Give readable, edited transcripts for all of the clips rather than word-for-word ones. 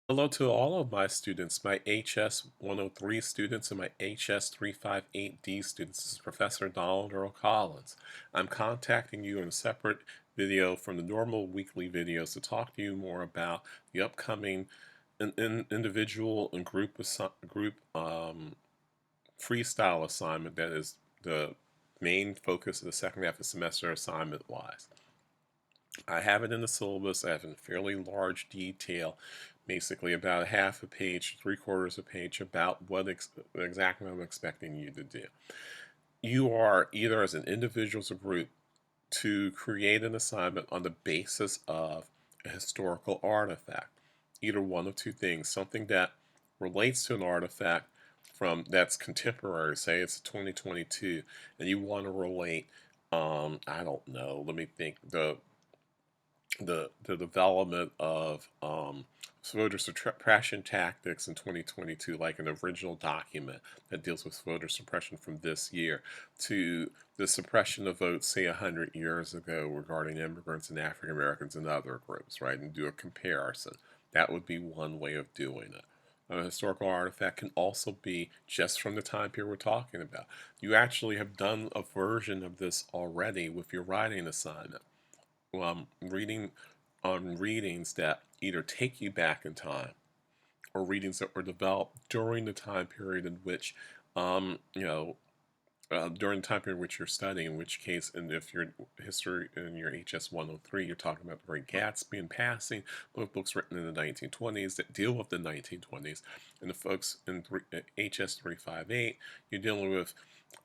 Hello to all of my students, my HS 103 students and my HS 358D students. This is Professor Donald Earl Collins. I'm contacting you in a separate video from the normal weekly videos to talk to you more about the upcoming individual and group freestyle assignment that is the main focus of the second half of the semester assignment-wise. I have it in the syllabus. I have in fairly large detail, basically about a half a page, three-quarters of a page, about what exactly I'm expecting you to do. You are either as an individual or a group to create an assignment on the basis of a historical artifact. Either one of two things, something that relates to an artifact from that's contemporary, say it's 2022, and you want to relate, I don't know, let me think, the development of voter suppression tactics in 2022, like an original document that deals with voter suppression from this year, to the suppression of votes, say 100 years ago, regarding immigrants and African Americans and other groups, right? And do a comparison. That would be one way of doing it. A historical artifact can also be just from the time period we're talking about. You actually have done a version of this already with your writing assignment, reading on readings that either take you back in time or readings that were developed during the time period in which, during the time period in which you're studying, in which case, and if you're history in your HS 103, you're talking about the Great Gatsby and Passing, both books written in the 1920s that deal with the 1920s. And the folks in HS 358, you're dealing with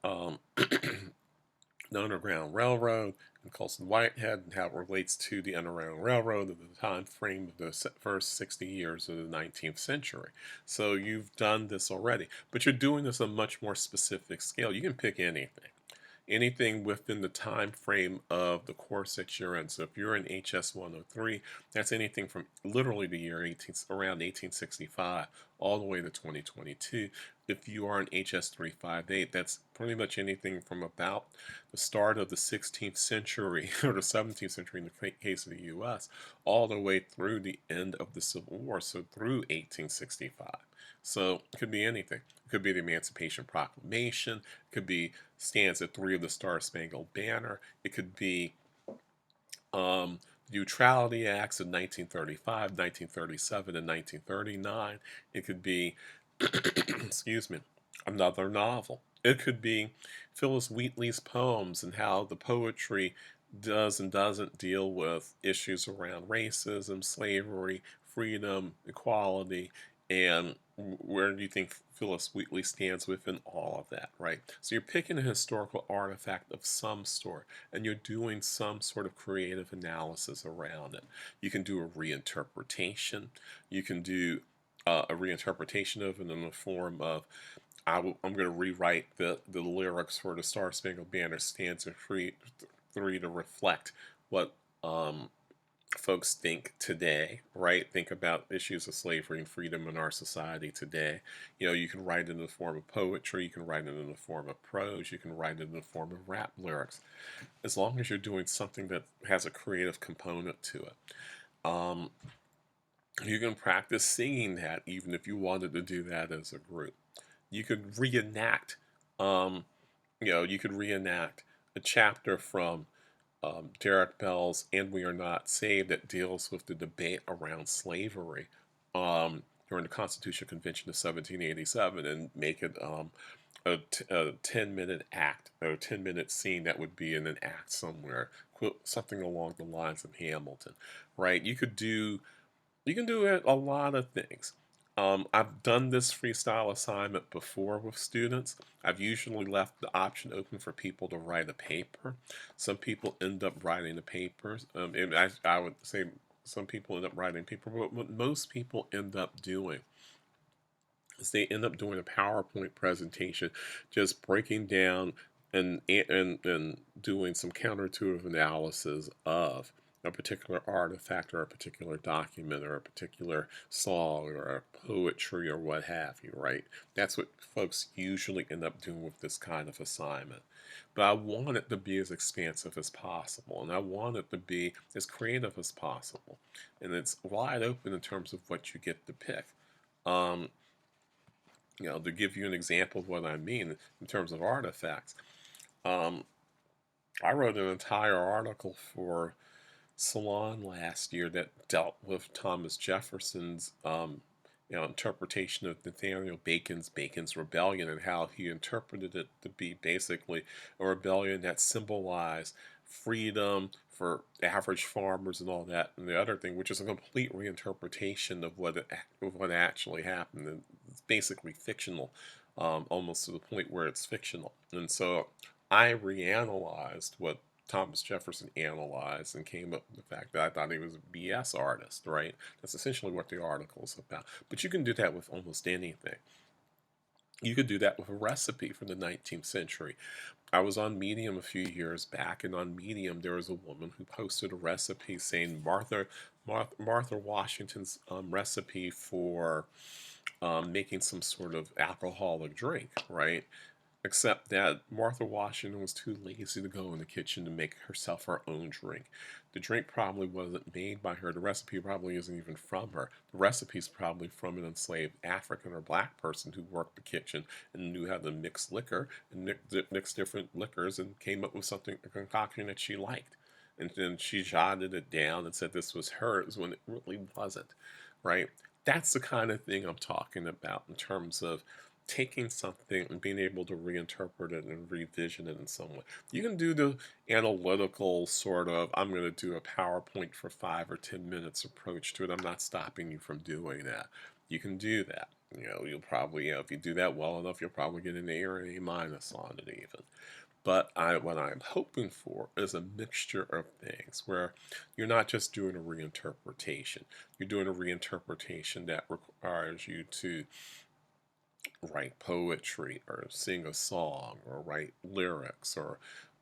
um, the Underground Railroad and Colson Whitehead and how it relates to the Underground Railroad at the time frame of the first 60 years of the 19th century. So you've done this already, but you're doing this on a much more specific scale. You can pick anything within the time frame of the course that you're in. So if you're in HS 103, that's anything from literally the year around 1865 all the way to 2022. If you are in HS 358, that's pretty much anything from about the start of the 16th century or the 17th century in the case of the US, all the way through the end of the Civil War, so through 1865. So it could be anything. It could be the Emancipation Proclamation. It could be stanza 3 of the Star Spangled Banner. It could be Neutrality Acts of 1935, 1937, and 1939. It could be, excuse me, another novel. It could be Phyllis Wheatley's poems and how the poetry does and doesn't deal with issues around racism, slavery, freedom, equality, and where do you think Phyllis Wheatley stands within all of that, right? So you're picking a historical artifact of some sort, and you're doing some sort of creative analysis around it. You can do a reinterpretation. You can do a reinterpretation of it in the form of I'm going to rewrite the lyrics for the Star Spangled Banner stanza 3 to reflect what folks think today, right? Think about issues of slavery and freedom in our society today. You can write it in the form of poetry, you can write it in the form of prose, you can write it in the form of rap lyrics, as long as you're doing something that has a creative component to it. Um, you can practice singing that even if you wanted to do that as a group. You could reenact, um, you could reenact a chapter from Derek Bell's "And We Are Not Saved" that deals with the debate around slavery during the Constitutional Convention of 1787 and make it a 10-minute act or a 10-minute scene that would be in an act somewhere, something along the lines of Hamilton, right? You can do a lot of things. I've done this freestyle assignment before with students. I've usually left the option open for people to write a paper. Some people end up writing the papers. And I would say some people end up writing paper, but what most people end up doing is they end up doing a PowerPoint presentation, just breaking down and doing some counterintuitive analysis of a particular artifact or a particular document or a particular song or a poetry or what have you, right? That's what folks usually end up doing with this kind of assignment. But I want it to be as expansive as possible, and I want it to be as creative as possible. And it's wide open in terms of what you get to pick. Um, to give you an example of what I mean in terms of artifacts, um, I wrote an entire article for Salon last year that dealt with Thomas Jefferson's interpretation of Nathaniel Bacon's rebellion, and how he interpreted it to be basically a rebellion that symbolized freedom for average farmers and all that, and the other thing, which is a complete reinterpretation of what actually happened. And it's basically fictional, almost to the point where it's fictional. And so I reanalyzed what Thomas Jefferson analyzed and came up with the fact that I thought he was a BS artist, right? That's essentially what the article is about. But you can do that with almost anything. You could do that with a recipe from the 19th century. I was on Medium a few years back, and on Medium there was a woman who posted a recipe saying Martha Washington's recipe for making some sort of alcoholic drink, right? Except that Martha Washington was too lazy to go in the kitchen to make herself her own drink. The drink probably wasn't made by her. The recipe probably isn't even from her. The recipe's probably from an enslaved African or black person who worked the kitchen and knew how to mix liquor and mix different liquors and came up with something, a concoction that she liked. And then she jotted it down and said this was hers when it really wasn't, right? That's the kind of thing I'm talking about in terms of taking something and being able to reinterpret it and revision it in some way. You can do the analytical sort of, I'm going to do a PowerPoint for 5 or 10 minutes approach to it. I'm not stopping you from doing that. You can do that. You'll probably, if you do that well enough, you'll probably get an A or an A minus on it even. But what I'm hoping for is a mixture of things where you're not just doing a reinterpretation. You're doing a reinterpretation that requires you to write poetry or sing a song or write lyrics or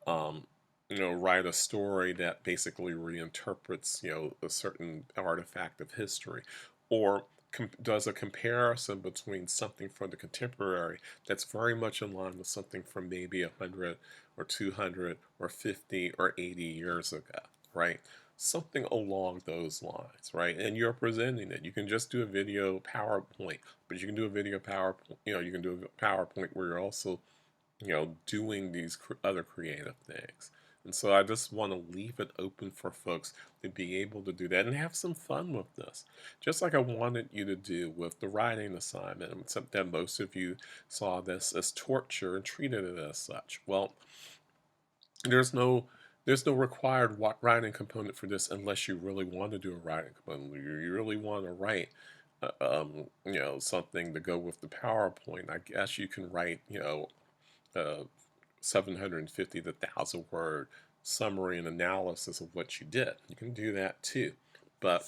write a story that basically reinterprets a certain artifact of history, or does a comparison between something from the contemporary that's very much in line with something from maybe 100 or 200 or 50 or 80 years ago, right? Something along those lines, right? And you're presenting it. You can just do a video PowerPoint, but you can do a video PowerPoint, you can do a PowerPoint where you're also, doing these other creative things. And so I just want to leave it open for folks to be able to do that and have some fun with this. Just like I wanted you to do with the writing assignment, except that most of you saw this as torture and treated it as such. Well, there's no required writing component for this unless you really want to do a writing component. You really want to write, something to go with the PowerPoint. I guess you can write, 750 to 1,000 word summary and analysis of what you did. You can do that too, but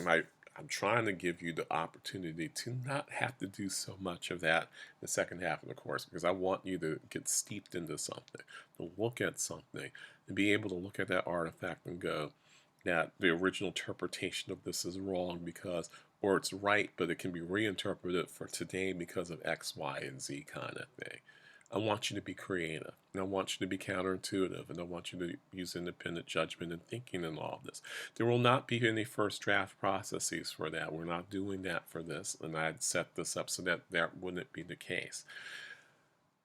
I'm trying to give you the opportunity to not have to do so much of that in the second half of the course, because I want you to get steeped into something, to look at something, and be able to look at that artifact and go, that the original interpretation of this is wrong because, or it's right, but it can be reinterpreted for today because of X, Y, and Z kind of thing. I want you to be creative, and I want you to be counterintuitive, and I want you to use independent judgment and thinking in all of this. There will not be any first draft processes for that. We're not doing that for this, and I'd set this up so that that wouldn't be the case.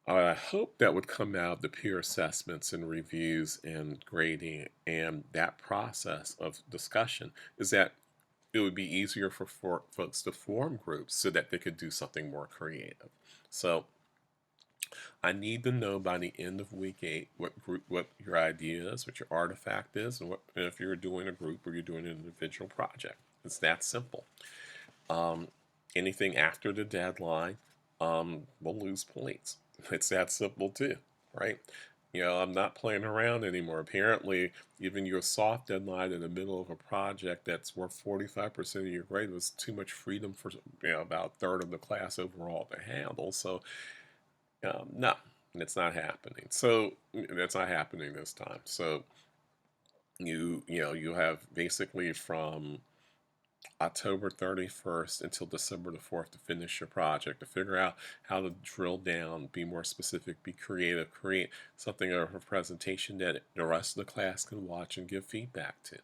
I hope that would come out of the peer assessments and reviews and grading and that process of discussion, is that it would be easier for folks to form groups so that they could do something more creative. So I need to know by the end of week 8 what your idea is, what your artifact is, and if you're doing a group or you're doing an individual project. It's that simple. Anything after the deadline will lose points. It's that simple too, right? I'm not playing around anymore. Apparently, giving you a soft deadline in the middle of a project that's worth 45% of your grade was too much freedom for about a third of the class overall to handle. So no, it's not happening. So that's not happening this time. So You have basically from October 31st until December the 4th to finish your project, to figure out how to drill down, be more specific, be creative, create something of a presentation that the rest of the class can watch and give feedback to.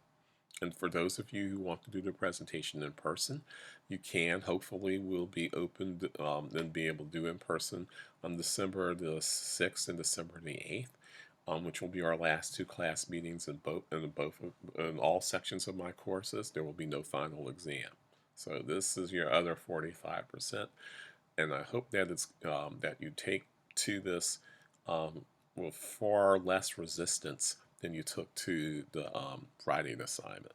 And for those of you who want to do the presentation in person, you can. Hopefully, we'll be open and be able to do in person on December the 6th and December the 8th, which will be our last two class meetings in all sections of my courses. There will be no final exam. So this is your other 45%, and I hope that that you take to this with far less resistance than you took to the writing assignment.